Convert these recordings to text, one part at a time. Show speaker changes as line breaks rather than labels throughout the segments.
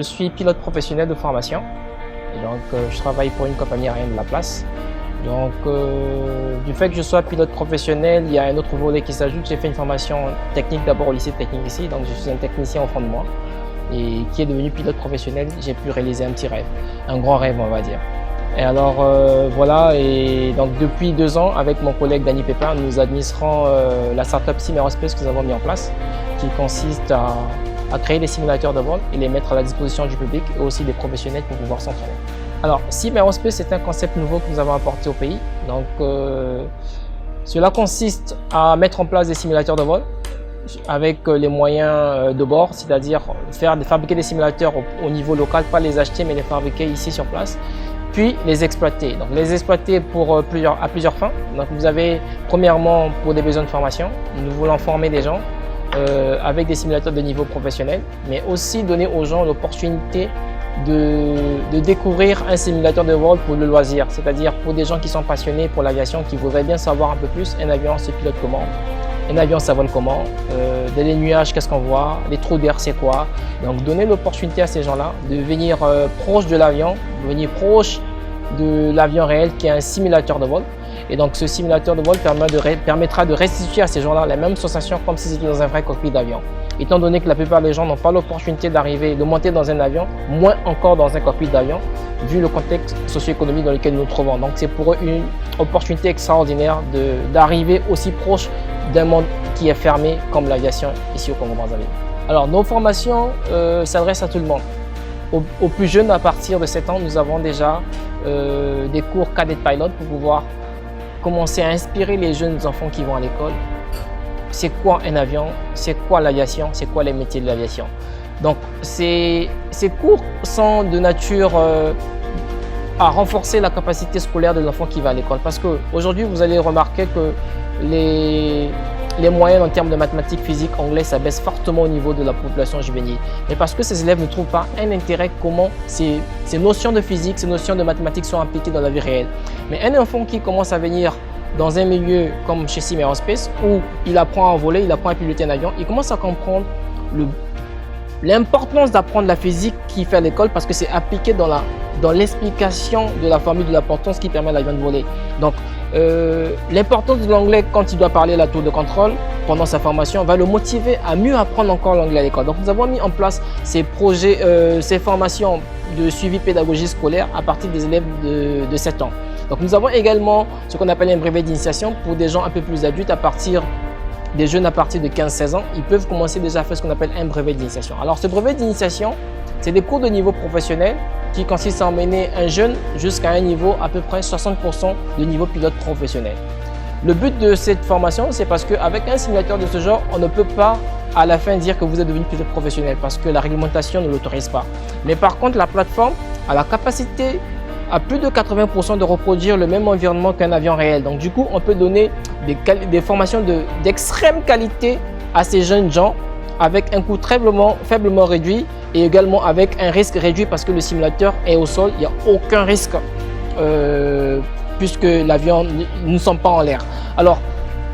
suis pilote professionnel de formation. Et donc, je travaille pour une compagnie aérienne de la place. Donc, du fait que je sois pilote professionnel, il y a un autre volet qui s'ajoute. J'ai fait une formation technique d'abord au lycée technique ici. Donc, je suis un technicien au fond de moi. Et qui est devenu pilote professionnel, j'ai pu réaliser un petit rêve. Un grand rêve, on va dire. Et alors, voilà. Et donc, depuis 2 ans, avec mon collègue Danny Pépin, nous administrons la startup Sim Aerospace que nous avons mis en place, qui consiste à créer des simulateurs de vol et les mettre à la disposition du public et aussi des professionnels pour pouvoir s'entraîner. Alors, Sim Aerospace, c'est un concept nouveau que nous avons apporté au pays. Donc, cela consiste à mettre en place des simulateurs de vol avec les moyens de bord, c'est-à-dire fabriquer des simulateurs au niveau local, pas les acheter mais les fabriquer ici sur place, puis les exploiter. Donc, les exploiter à plusieurs fins. Donc, vous avez premièrement pour des besoins de formation, nous voulons former des gens avec des simulateurs de niveau professionnel, mais aussi donner aux gens l'opportunité de découvrir un simulateur de vol pour le loisir, c'est-à-dire pour des gens qui sont passionnés pour l'aviation, qui voudraient bien savoir un peu plus un avion se pilote comment, un avion ça vole comment, dans les nuages qu'est-ce qu'on voit, les trous d'air c'est quoi. Donc donner l'opportunité à ces gens-là de venir proche de l'avion, de venir proche de l'avion réel qui est un simulateur de vol. Et donc ce simulateur de vol permettra de restituer à ces gens-là la même sensation comme si c'était dans un vrai cockpit d'avion. Étant donné que la plupart des gens n'ont pas l'opportunité de monter dans un avion, moins encore dans un cockpit d'avion, vu le contexte socio-économique dans lequel nous nous trouvons. Donc c'est pour eux une opportunité extraordinaire d'arriver aussi proche d'un monde qui est fermé comme l'aviation ici au Congo-Brazzaville. Alors nos formations s'adressent à tout le monde. Aux plus jeunes, à partir de 7 ans, nous avons déjà des cours cadet pilot pour pouvoir commencer à inspirer les jeunes enfants qui vont à l'école. C'est quoi un avion? C'est quoi l'aviation? C'est quoi les métiers de l'aviation? Donc ces cours sont de nature à renforcer la capacité scolaire de l'enfant qui va à l'école. Parce qu'aujourd'hui, vous allez remarquer que les moyennes en termes de mathématiques, physique, anglais, ça baisse fortement au niveau de la population juvénile. Mais parce que ces élèves ne trouvent pas un intérêt comment ces notions de physique, ces notions de mathématiques sont appliquées dans la vie réelle. Mais un enfant qui commence à venir dans un milieu comme chez Sim Aerospace, où il apprend à voler, il apprend à piloter un avion, il commence à comprendre l'importance d'apprendre la physique qu'il fait à l'école parce que c'est appliqué dans l'explication de la formule de la potence qui permet à l'avion de voler. Donc, l'importance de l'anglais quand il doit parler à la tour de contrôle pendant sa formation va le motiver à mieux apprendre encore l'anglais à l'école. Donc, nous avons mis en place ces projets, ces formations de suivi pédagogique scolaire à partir des élèves de 7 ans. Donc, nous avons également ce qu'on appelle un brevet d'initiation pour des gens un peu plus adultes des jeunes à partir de 15-16 ans, ils peuvent commencer déjà à faire ce qu'on appelle un brevet d'initiation. Alors ce brevet d'initiation, c'est des cours de niveau professionnel qui consistent à emmener un jeune jusqu'à un niveau à peu près 60% de niveau pilote professionnel. Le but de cette formation, c'est parce qu'avec un simulateur de ce genre, on ne peut pas à la fin dire que vous êtes devenu pilote professionnel parce que la réglementation ne l'autorise pas. Mais par contre, la plateforme a la capacité à plus de 80% de reproduire le même environnement qu'un avion réel. Donc du coup, on peut donner des formations d'extrême qualité à ces jeunes gens avec un coût faiblement réduit et également avec un risque réduit parce que le simulateur est au sol, il n'y a aucun risque puisque l'avion, nous ne sommes pas en l'air. Alors,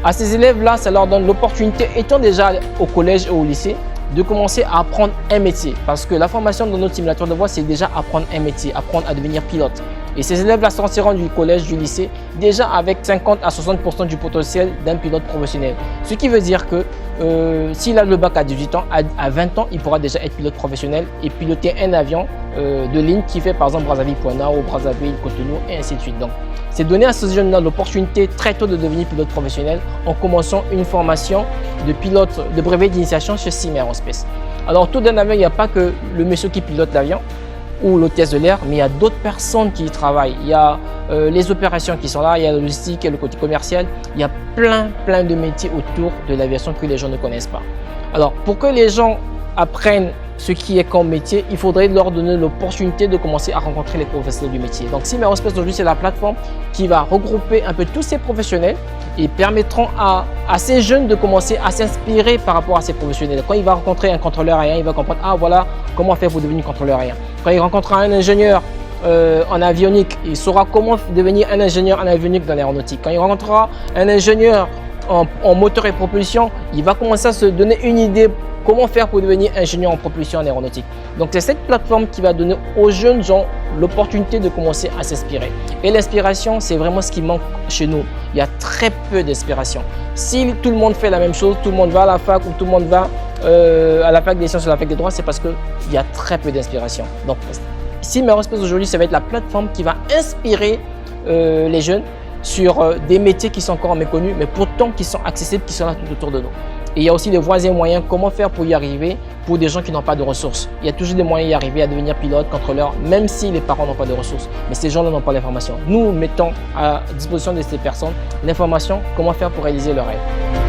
à ces élèves-là, ça leur donne l'opportunité, étant déjà au collège et au lycée, de commencer à apprendre un métier. Parce que la formation dans notre simulateur de vol, c'est déjà apprendre un métier, apprendre à devenir pilote. Et ces élèves-là sortiront du collège, du lycée, déjà avec 50 à 60% du potentiel d'un pilote professionnel. Ce qui veut dire que s'il a le bac à 18 ans, à 20 ans, il pourra déjà être pilote professionnel et piloter un avion de ligne qui fait par exemple Brazzaville-Pointe-Noire ou Brazzaville-Cotonou et ainsi de suite. Donc, c'est donner à ces jeunes-là l'opportunité très tôt de devenir pilote professionnel en commençant une formation de brevet d'initiation chez Sim Aerospace. Alors, tout d'un avion, il n'y a pas que le monsieur qui pilote l'avion ou l'hôtesse de l'air, mais il y a d'autres personnes qui y travaillent. Il y a les opérations qui sont là, il y a la logistique, il y a le côté commercial. Il y a plein de métiers autour de l'aviation que les gens ne connaissent pas. Alors, pour que les gens apprennent ce qui est comme métier, il faudrait leur donner l'opportunité de commencer à rencontrer les professionnels du métier. Donc, Sim Aerospace aujourd'hui, c'est la plateforme qui va regrouper un peu tous ces professionnels et permettront à ces jeunes de commencer à s'inspirer par rapport à ces professionnels. Quand il va rencontrer un contrôleur aérien, il va comprendre « Ah, voilà comment faire pour devenir contrôleur aérien ». Quand il rencontrera un ingénieur en avionique, il saura comment devenir un ingénieur en avionique dans l'aéronautique. Quand il rencontrera un ingénieur en moteur et propulsion, il va commencer à se donner une idée comment faire pour devenir ingénieur en propulsion en aéronautique. Donc c'est cette plateforme qui va donner aux jeunes gens l'opportunité de commencer à s'inspirer. Et l'inspiration, c'est vraiment ce qui manque chez nous. Il y a très peu d'inspiration. Si tout le monde fait la même chose, tout le monde va à la fac ou tout le monde va à la fac des sciences ou à la fac des droits, c'est parce qu'il y a très peu d'inspiration. Donc ici, Merospace aujourd'hui, ça va être la plateforme qui va inspirer les jeunes sur des métiers qui sont encore méconnus, mais pourtant qui sont accessibles, qui sont là tout autour de nous. Et il y a aussi des voies et moyens, comment faire pour y arriver pour des gens qui n'ont pas de ressources. Il y a toujours des moyens d'y arriver à devenir pilote, contrôleur, même si les parents n'ont pas de ressources. Mais ces gens-là n'ont pas l'information. Nous mettons à disposition de ces personnes l'information, comment faire pour réaliser leurs rêves.